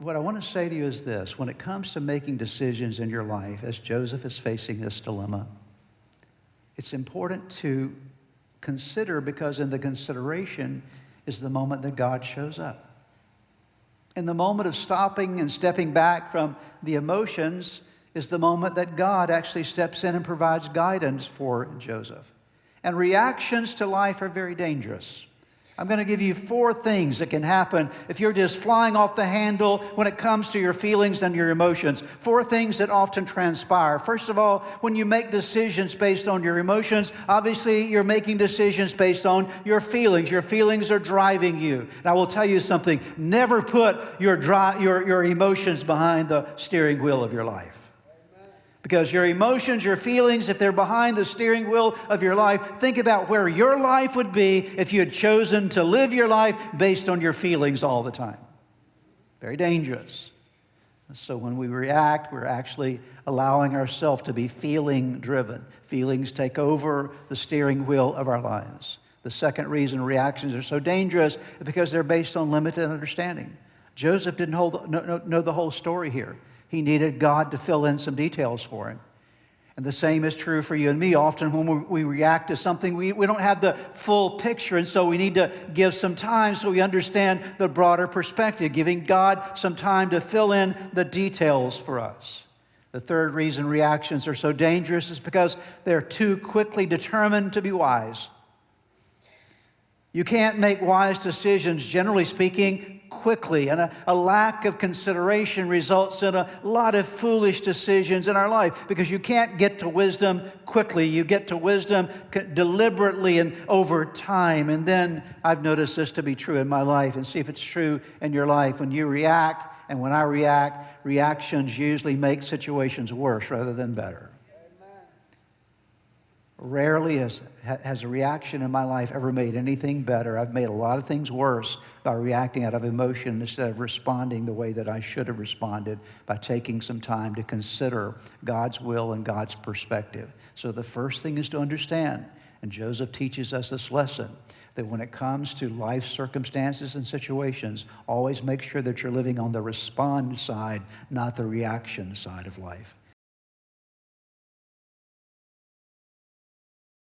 what I want to say to you is this. When it comes to making decisions in your life, as Joseph is facing this dilemma, it's important to consider, because in the consideration is the moment that God shows up. In the moment of stopping and stepping back from the emotions is the moment that God actually steps in and provides guidance for Joseph. And reactions to life are very dangerous. I'm going to give you 4 things that can happen if you're just flying off the handle when it comes to your feelings and your emotions. 4 things that often transpire. First of all, when you make decisions based on your emotions, obviously you're making decisions based on your feelings. Your feelings are driving you. And I will tell you something, never put your emotions behind the steering wheel of your life. Because your emotions, your feelings, if they're behind the steering wheel of your life, think about where your life would be if you had chosen to live your life based on your feelings all the time. Very dangerous. So when we react, we're actually allowing ourselves to be feeling driven. Feelings take over the steering wheel of our lives. The second reason reactions are so dangerous is because they're based on limited understanding. Joseph didn't know the whole story here. He needed God to fill in some details for him. And the same is true for you and me. Often when we react to something, we don't have the full picture, and so we need to give some time so we understand the broader perspective, giving God some time to fill in the details for us. The third reason reactions are so dangerous is because they're too quickly determined to be wise. You can't make wise decisions, generally speaking, quickly, and a lack of consideration results in a lot of foolish decisions in our life, because you can't get to wisdom quickly. You get to wisdom deliberately and over time. And then I've noticed this to be true in my life, and see if it's true in your life. When you react and when I react, reactions usually make situations worse rather than better. Rarely has a reaction in my life ever made anything better. I've made a lot of things worse by reacting out of emotion instead of responding the way that I should have responded, by taking some time to consider God's will and God's perspective. So the first thing is to understand, and Joseph teaches us this lesson, that when it comes to life circumstances and situations, always make sure that you're living on the respond side, not the reaction side of life.